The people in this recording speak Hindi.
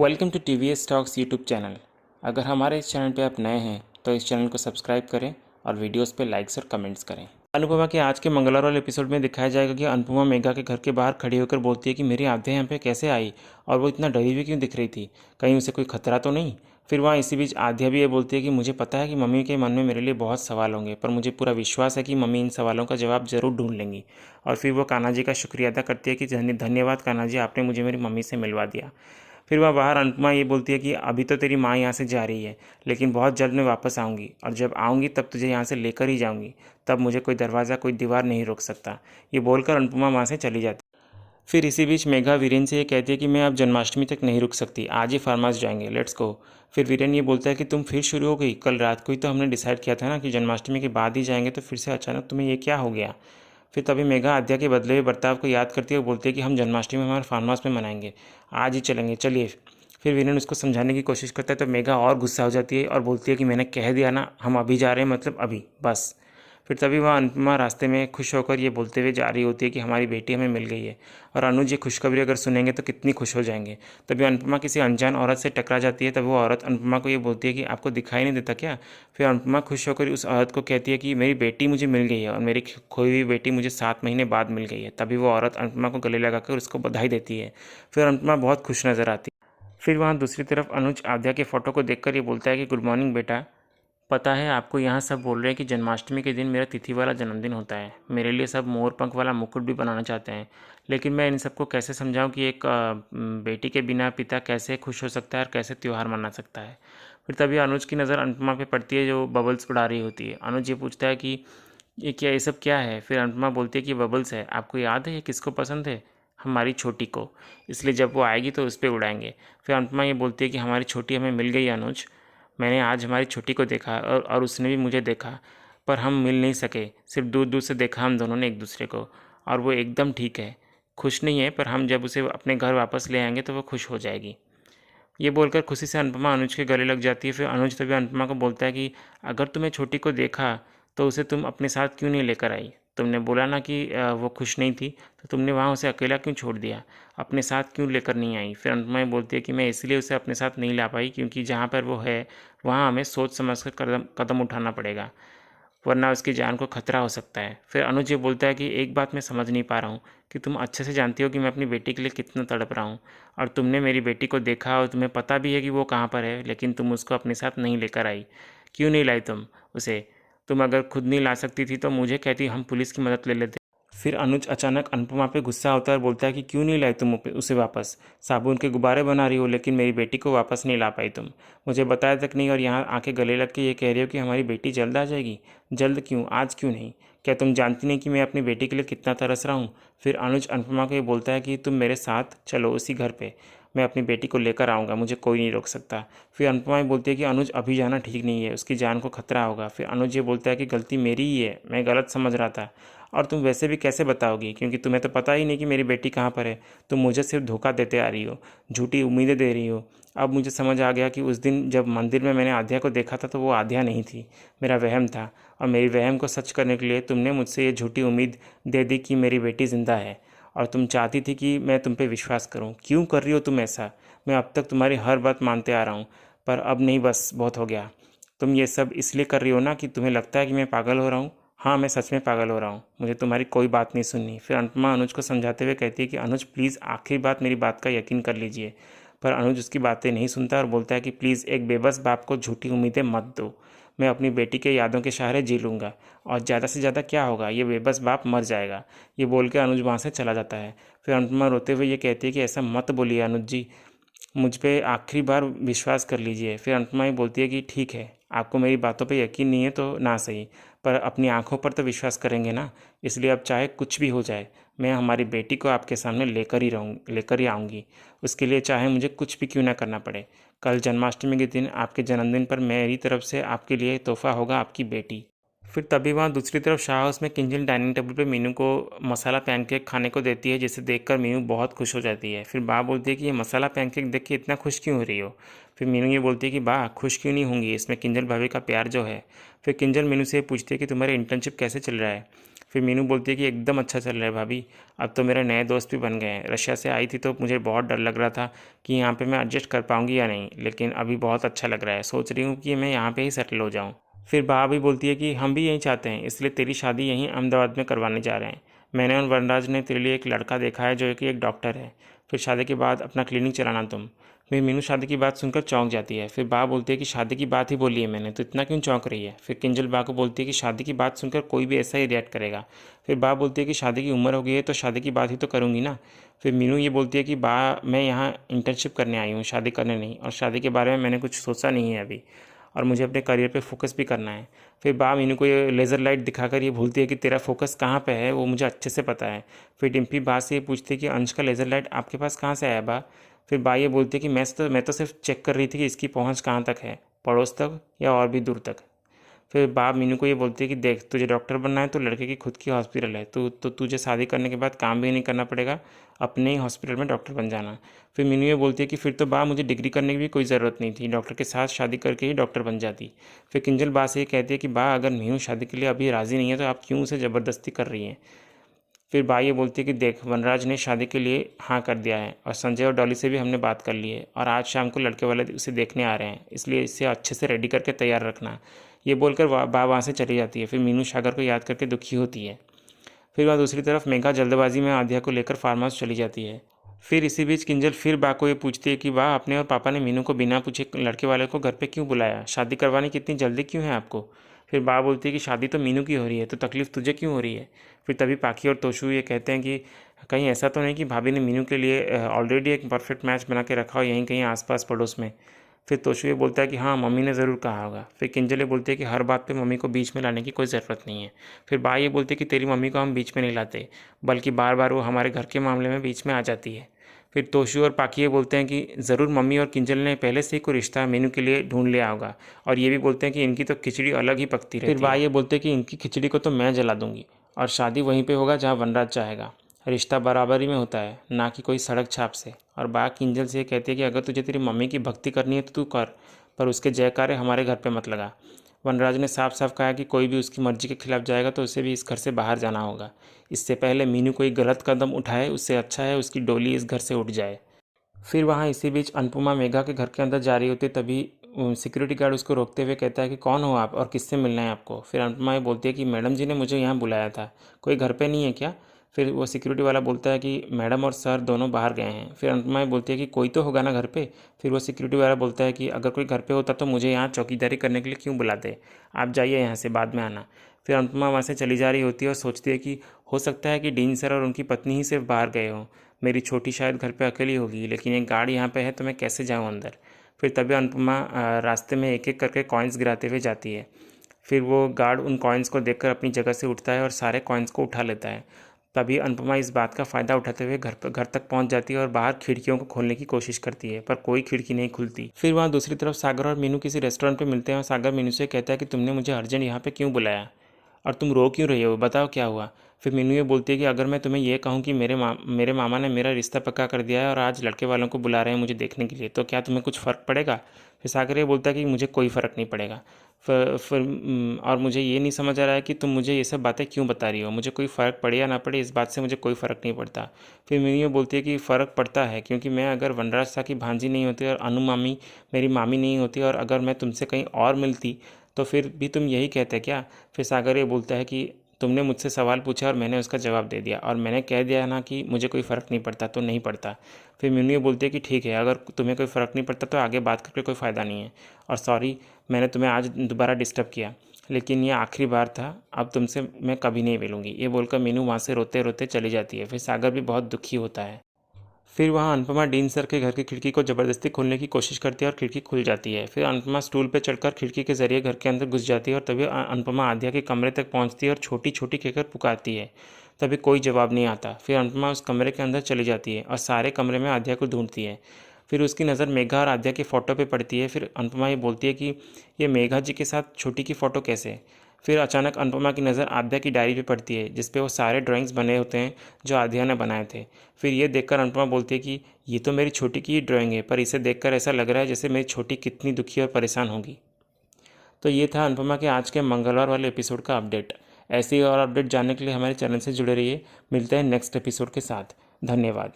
Welcome to TVS talks YouTube channel. अगर हमारे इस चैनल पे आप नए हैं तो इस चैनल को सब्सक्राइब करें और वीडियोस पे लाइक्स और कमेंट्स करें। अनुपमा के आज के मंगलवार वाले एपिसोड में दिखाया जाएगा कि अनुपमा मेघा के घर के बाहर खड़ी होकर बोलती है कि मेरी आद्या यहाँ पे कैसे आई और वो इतना डरी हुई क्यों दिख रही थी, कहीं उसे कोई खतरा तो नहीं। फिर वहाँ इसी बीच आद्या भी ये बोलती है कि मुझे पता है कि मम्मी के मन में मेरे लिए बहुत सवाल होंगे, पर मुझे पूरा विश्वास है कि मम्मी इन सवालों का जवाब ज़रूर ढूंढ लेंगी। और फिर वो कान्हा जी का शुक्रिया अदा करती है कि धन्यवाद कान्हा जी, आपने मुझे मेरी मम्मी से मिलवा दिया। फिर वह बाहर अनुपमा ये बोलती है कि अभी तो तेरी माँ यहाँ से जा रही है, लेकिन बहुत जल्द मैं वापस आऊँगी और जब आऊँगी तब तुझे यहाँ से लेकर ही जाऊँगी। तब मुझे कोई दरवाज़ा कोई दीवार नहीं रोक सकता। ये बोलकर अनुपमा वहाँ से चली जाती। फिर इसी बीच मेघा वीरेन से ये कहती है कि मैं अब जन्माष्टमी तक नहीं रुक सकती, आज ही फार्म हाउस जाएंगे, लेट्स गो। फिर वीरेन ये बोलता है कि तुम फिर शुरू हो गई, कल रात को ही तो हमने डिसाइड किया था ना कि जन्माष्टमी के बाद ही जाएंगे, तो फिर से अचानक तुम्हें ये क्या हो गया। फिर तभी मेघा आद्या के बदले हुए बर्ताव को याद करती है और बोलती है कि हम जन्माष्टमी हमारे फार्म हाउस में मनाएंगे, आज ही चलेंगे, चलिए। फिर वीरेन उसको समझाने की कोशिश करता है तो मेघा और गुस्सा हो जाती है और बोलती है कि मैंने कह दिया ना, हम अभी जा रहे हैं, मतलब अभी, बस। फिर तभी वह अनुपमा रास्ते में खुश होकर ये बोलते हुए जा रही होती है कि हमारी बेटी हमें मिल गई है और अनुज ये खुशखबरी अगर सुनेंगे तो कितनी खुश हो जाएंगे। तभी अनुपमा किसी अनजान औरत से टकरा जाती है। तब वो औरत अनुपमा को ये बोलती है कि आपको दिखाई नहीं देता क्या। फिर अनुपमा खुश होकर उस औरत को कहती है कि मेरी बेटी मुझे मिल गई है और मेरी खोई हुई बेटी मुझे 7 महीने बाद मिल गई है। तभी वो औरत अनुपमा को गले लगाकर उसको बधाई देती है। फिर अनुपमा बहुत खुश नजर आती है। फिर वहाँ दूसरी तरफ अनुज आद्या के फ़ोटो को देखकर ये बोलता है कि गुड मॉर्निंग बेटा, पता है आपको यहाँ सब बोल रहे हैं कि जन्माष्टमी के दिन मेरा तिथि वाला जन्मदिन होता है, मेरे लिए सब मोर पंख वाला मुकुट भी बनाना चाहते हैं, लेकिन मैं इन सबको कैसे समझाऊं कि एक बेटी के बिना पिता कैसे खुश हो सकता है और कैसे त्यौहार मना सकता है। फिर तभी अनुज की नज़र अनुपमा पे पड़ती है जो बबल्स उड़ा रही होती है। अनुज ये पूछता है कि ये सब क्या है। फिर अनुपमा बोलती है कि बबल्स है, आपको याद है ये किसको पसंद है, हमारी छोटी को, इसलिए जब वो आएगी तो उस पर उड़ाएंगे। फिर अनुपमा ये बोलती है कि हमारी छोटी हमें मिल गई अनुज, मैंने आज हमारी छोटी को देखा और उसने भी मुझे देखा, पर हम मिल नहीं सके, सिर्फ दूर दूर से देखा हम दोनों ने एक दूसरे को, और वो एकदम ठीक है, खुश नहीं है, पर हम जब उसे अपने घर वापस ले आएंगे तो वो खुश हो जाएगी। ये बोलकर खुशी से अनुपमा अनुज के गले लग जाती है। फिर अनुज तभी अनुपमा को बोलता है कि अगर तुम्हें छोटी को देखा तो उसे तुम अपने साथ क्यों नहीं लेकर आई, तुमने बोला ना कि वो खुश नहीं थी, तो तुमने वहाँ उसे अकेला क्यों छोड़ दिया, अपने साथ क्यों लेकर नहीं आई। फिर अनुपमा ये बोलती है कि मैं इसलिए उसे अपने साथ नहीं ला पाई क्योंकि जहाँ पर वो है वहाँ हमें सोच समझ कर कदम कदम उठाना पड़ेगा, वरना उसकी जान को खतरा हो सकता है। फिर अनुज ये बोलता है कि एक बात मैं समझ नहीं पा रहा हूँ कि तुम अच्छे से जानती हो कि मैं अपनी बेटी के लिए कितना तड़प रहा हूँ, और तुमने मेरी बेटी को देखा और तुम्हें पता भी है कि वो कहाँ पर है, लेकिन तुम उसको अपने साथ नहीं लेकर आई। क्यों नहीं लाई तुम उसे, तुम अगर खुद नहीं ला सकती थी तो मुझे कहती, हम पुलिस की मदद ले लेते। फिर अनुज अचानक अनुपमा पे गुस्सा होता है और बोलता है कि क्यों नहीं लाई तुम उसे वापस, साबुन के गुब्बारे बना रही हो लेकिन मेरी बेटी को वापस नहीं ला पाई तुम, मुझे बताया तक नहीं, और यहाँ आके गले लग के ये कह रही हो कि हमारी बेटी जल्द आ जाएगी। जल्द क्यों, आज क्यों नहीं, क्या तुम जानती नहीं कि मैं अपनी बेटी के लिए कितना तरस रहा हूँ। फिर अनुज अनुपमा को ये बोलता है कि तुम मेरे साथ चलो उसी घर पर, मैं अपनी बेटी को लेकर आऊँगा, मुझे कोई नहीं रोक सकता। फिर अनुपमा ये बोलती है कि अनुज अभी जाना ठीक नहीं है, उसकी जान को खतरा होगा। फिर अनुज ये बोलता है कि गलती मेरी ही है, मैं गलत समझ रहा था, और तुम वैसे भी कैसे बताओगी क्योंकि तुम्हें तो पता ही नहीं कि मेरी बेटी कहाँ पर है, तुम मुझे सिर्फ धोखा देते आ रही हो, झूठी उम्मीदें दे रही हो। अब मुझे समझ आ गया कि उस दिन जब मंदिर में मैंने आद्या को देखा था तो वो आद्या नहीं थी, मेरा वहम था, और मेरी वहम को सच करने के लिए तुमने मुझसे ये झूठी उम्मीद दे दी कि मेरी बेटी ज़िंदा है, और तुम चाहती थी कि मैं तुम पे विश्वास करूं। क्यों कर रही हो तुम ऐसा, मैं अब तक तुम्हारी हर बात मानते आ रहा हूं, पर अब नहीं, बस बहुत हो गया। तुम ये सब इसलिए कर रही हो ना कि तुम्हें लगता है कि मैं पागल हो रहा हूँ। हाँ, मैं सच में पागल हो रहा हूँ, मुझे तुम्हारी कोई बात नहीं सुननी। फिर अनुपमा अनुज को समझाते हुए कहती है कि अनुज प्लीज़ आखिरी बात मेरी बात का यकीन कर लीजिए। पर अनुज उसकी बातें नहीं सुनता और बोलता है कि प्लीज़ एक बेबस बाप को झूठी उम्मीदें मत दो, मैं अपनी बेटी के यादों के सहारे जी लूँगा, और ज़्यादा से ज़्यादा क्या होगा, ये बेबस बाप मर जाएगा। ये बोल के अनुज वहाँ से चला जाता है। फिर अनुपमा रोते हुए ये कहती है कि ऐसा मत बोलिए अनुज जी, मुझ पे आखिरी बार विश्वास कर लीजिए। फिर अनुपमा ही बोलती है कि ठीक है, आपको मेरी बातों पे यकीन नहीं है तो ना सही, पर अपनी आंखों पर तो विश्वास करेंगे ना, इसलिए अब चाहे कुछ भी हो जाए मैं हमारी बेटी को आपके सामने लेकर ही आऊँगी, उसके लिए चाहे मुझे कुछ भी क्यों ना करना पड़े। कल जन्माष्टमी के दिन आपके जन्मदिन पर मेरी तरफ से आपके लिए तोहफा होगा आपकी बेटी। फिर तभी वहाँ दूसरी तरफ शाह हाउस में किंजल डाइनिंग टेबल पे मीनू को मसाला पैनकेक खाने को देती है, जिसे देखकर मीनू बहुत खुश हो जाती है। फिर बा बोलती है कि ये मसाला पैनकेक देख के इतना खुश क्यों हो रही हो। फिर मीनू ये बोलती है कि बा खुश क्यों नहीं होंगी, इसमें किंजल भाभी का प्यार जो है। फिर किंजल मीनू से पूछती है कि तुम्हारी इंटर्नशिप कैसे चल रहा है। फिर मीनू बोलती है कि एकदम अच्छा चल रहा है भाभी, अब तो मेरे नए दोस्त भी बन गए हैं। रशिया से आई थी तो मुझे बहुत डर लग रहा था कि यहाँ पे मैं एडजस्ट कर पाऊँगी या नहीं, लेकिन अभी बहुत अच्छा लग रहा है, सोच रही हूँ कि मैं यहाँ पे ही सेटल हो जाऊँ। फिर बा भी बोलती है कि हम भी यही चाहते हैं, इसलिए तेरी शादी यहीं अहमदाबाद में करवाने जा रहे हैं। मैंने और वनराज ने तेरे लिए एक लड़का देखा है जो कि एक डॉक्टर है, फिर शादी के बाद अपना क्लिनिक चलाना तुम। फिर मीनू शादी की बात सुनकर चौंक जाती है। फिर बा बोलती है कि शादी की बात ही बोली है मैंने, तो इतना क्यों चौंक रही है। फिर किंजल बा को बोलती है कि शादी की बात सुनकर कोई भी ऐसा ही रिएक्ट करेगा। फिर बा बोलती है कि शादी की उम्र हो गई है तो शादी की बात ही तो करूँगी ना। फिर मीनू ये बोलती है कि बा मैं यहाँ इंटर्नशिप करने आई हूँ, शादी करने नहीं, और शादी के बारे में मैंने कुछ सोचा नहीं है अभी, और मुझे अपने करियर पे फोकस भी करना है। फिर बा मीनू को ये लेज़र लाइट दिखाकर ये भूलती है कि तेरा फोकस कहाँ पे है वो मुझे अच्छे से पता है। फिर डिम्पी बा से ये पूछती है कि अंश का लेज़र लाइट आपके पास कहाँ से आया बा। फिर बा ये बोलती है कि मैं तो सिर्फ चेक कर रही थी कि इसकी पहुँच कहाँ तक है, पड़ोस तक या और भी दूर तक। फिर बाप मीनू को ये बोलती है कि देख, तुझे डॉक्टर बनना है तो लड़के की खुद की हॉस्पिटल है, तो तुझे शादी करने के बाद काम भी नहीं करना पड़ेगा, अपने ही हॉस्पिटल में डॉक्टर बन जाना। फिर मीनू ये बोलती है कि फिर तो बा मुझे डिग्री करने की भी कोई ज़रूरत नहीं थी, डॉक्टर के साथ शादी करके ही डॉक्टर बन जाती। फिर किंजल बा से ये कहती है कि बा अगर मीनू शादी के लिए अभी राज़ी नहीं है तो आप क्यों उसे ज़बरदस्ती कर रही हैं। फिर बा ये बोलती है कि देख, वनराज ने शादी के लिए हाँ कर दिया है और संजय और डॉली से भी हमने बात कर ली है, और आज शाम को लड़के वाले उसे देखने आ रहे हैं, इसलिए इसे अच्छे से रेडी करके तैयार रखना। ये बोलकर बा वहाँ से चली जाती है। फिर मीनू सागर को याद करके दुखी होती है। फिर वहाँ दूसरी तरफ मेघा जल्दबाजी में आध्या को लेकर फार्म हाउस चली जाती है। फिर इसी बीच किंजल फिर बा को ये पूछती है कि बा, अपने और पापा ने मीनू को बिना पूछे लड़के वाले को घर पे क्यों बुलाया, शादी करवाने की इतनी जल्दी क्यों है आपको। फिर बा बोलती है कि शादी तो मीनू की हो रही है तो तकलीफ़ तुझे क्यों हो रही है। फिर तभी पाखी और तोशु ये कहते हैं कि कहीं ऐसा तो नहीं कि भाभी ने मीनू के लिए ऑलरेडी एक परफेक्ट मैच बना के रखा हो यहीं कहीं आसपास पड़ोस में। फिर तोशु ये बोलता है कि हाँ, मम्मी ने ज़रूर कहा होगा। फिर किंजल ये बोलती है कि हर बात पे मम्मी को बीच में लाने की कोई ज़रूरत नहीं है। फिर बा ये बोलती है कि तेरी मम्मी को हम बीच में नहीं लाते, बल्कि बार बार वो हमारे घर के मामले में बीच में आ जाती है। फिर तोशु और पाखी ये बोलते हैं कि ज़रूर मम्मी और किंजल ने पहले से ही कोई रिश्ता मीनू के लिए ढूंढ लिया होगा, और ये भी बोलते हैं कि इनकी तो खिचड़ी अलग ही पकती रहती है। फिर बा ये बोलते हैं कि इनकी खिचड़ी को तो मैं जला दूंगी, और शादी वहीं पे होगा जहाँ वनराज चाहेगा। रिश्ता बराबरी में होता है, ना कि कोई सड़क छाप से। और बा किंजल से कहती है कि अगर तुझे तेरी मम्मी की भक्ति करनी है तो तू कर, पर उसके जयकारे हमारे घर पे मत लगा। वनराज ने साफ साफ कहा कि कोई भी उसकी मर्जी के खिलाफ जाएगा तो उसे भी इस घर से बाहर जाना होगा। इससे पहले मीनू कोई गलत कदम उठाए उससे अच्छा है उसकी डोली इस घर से उठ जाए। फिर वहाँ इसी बीच अनुपमा मेघा के घर के अंदर जा रही होती, तभी सिक्योरिटी गार्ड उसको रोकते हुए कहता है कि कौन हो आप और किससे मिलना है आपको। फिर अनुपमा ये बोलती है कि मैडम जी ने मुझे यहाँ बुलाया था, कोई घर पे नहीं है क्या। फिर वो सिक्योरिटी वाला बोलता है कि मैडम और सर दोनों बाहर गए हैं। फिर अनुपमा ये बोलती है कि कोई तो होगा ना घर पे। फिर वो सिक्योरिटी वाला बोलता है कि अगर कोई घर पे होता तो मुझे यहाँ चौकीदारी करने के लिए क्यों बुलाते, आप जाइए यहाँ से, बाद में आना। फिर अनुपमा वहाँ से चली जा रही होती है और सोचती है कि हो सकता है कि डीन सर और उनकी पत्नी ही सिर्फ बाहर गए हों, मेरी छोटी शायद घर पे अकेली होगी, लेकिन एक गार्ड यहाँ पे है तो मैं कैसे जाऊँ अंदर। फिर तभी अनुपमा रास्ते में एक एक करके कॉइन्स गिराते हुए जाती है। फिर वो गार्ड उन कॉइन्स को देखकर अपनी जगह से उठता है और सारे कॉइन्स को उठा लेता है। तभी अनुपमा इस बात का फ़ायदा उठाते हुए घर तक पहुंच जाती है और बाहर खिड़कियों को खोलने की कोशिश करती है, पर कोई खिड़की नहीं खुलती। फिर वहाँ दूसरी तरफ सागर और मीनू किसी रेस्टोरेंट पर मिलते हैं और सागर मीनू से कहता है कि तुमने मुझे अर्जेंट यहाँ पर क्यों बुलाया और तुम रो क्यों रही हो, बताओ क्या हुआ। फिर मीनू ये बोलती है कि अगर मैं तुम्हें ये कहूँ कि मेरे मामा ने मेरा रिश्ता पक्का कर दिया है और आज लड़के वालों को बुला रहे हैं मुझे देखने के लिए, तो क्या तुम्हें कुछ फ़र्क पड़ेगा। फिर सागर ये बोलता है कि मुझे कोई फ़र्क नहीं पड़ेगा। फिर और मुझे ये नहीं समझ आ रहा है कि तुम मुझे ये सब बातें क्यों बता रही हो, मुझे कोई फ़र्क पड़े या ना पड़े इस बात से मुझे कोई फ़र्क नहीं पड़ता। फिर मीनू ये बोलती है कि फ़र्क पड़ता है, क्योंकि मैं अगर वनराज सा की भांजी नहीं होती और अनु मामी मेरी मामी नहीं होती और अगर मैं तुमसे कहीं और मिलती तो फिर भी तुम यही कहते क्या। फिर सागर ये बोलता है कि तुमने मुझसे सवाल पूछा और मैंने उसका जवाब दे दिया, और मैंने कह दिया ना कि मुझे कोई फ़र्क नहीं पड़ता तो नहीं पड़ता। फिर मीनू ये बोलती है कि ठीक है, अगर तुम्हें कोई फ़र्क नहीं पड़ता तो आगे बात करके कोई फ़ायदा नहीं है, और सॉरी मैंने तुम्हें आज दोबारा डिस्टर्ब किया, लेकिन ये आखिरी बार था, अब तुमसे मैं कभी नहीं मिलूँगी। ये बोलकर मीनू वहाँ से रोते रोते चली जाती है। फिर सागर भी बहुत दुखी होता है। फिर वहाँ अनुपमा डीन सर के घर की खिड़की को ज़बरदस्ती खोलने की कोशिश करती है और खिड़की खुल जाती है। फिर अनुपमा स्टूल पर चढ़कर खिड़की के जरिए घर के अंदर घुस जाती है और तभी अनुपमा आध्या के कमरे तक पहुँचती है और छोटी छोटी कहकर पुकारती है। तभी कोई जवाब नहीं आता। फिर अनुपमा उस कमरे के अंदर चली जाती है और सारे कमरे में आध्या को ढूंढती है। फिर उसकी नज़र मेघा और आध्या के फ़ोटो पे पड़ती है। फिर अनुपमा ये बोलती है कि ये मेघा जी के साथ छोटी की फ़ोटो कैसे। फिर अचानक अनुपमा की नज़र आध्या की डायरी पे पड़ती है जिस पे वो सारे ड्राइंग्स बने होते हैं जो आध्या ने बनाए थे। फिर ये देखकर अनुपमा बोलती है कि ये तो मेरी छोटी की ही ड्राइंग है, पर इसे देखकर ऐसा लग रहा है जैसे मेरी छोटी कितनी दुखी और परेशान होगी। तो ये था अनुपमा के आज के मंगलवार वाले एपिसोड का अपडेट। ऐसी और अपडेट जानने के लिए हमारे चैनल से जुड़े रहिए। मिलते हैं नेक्स्ट एपिसोड के साथ। धन्यवाद।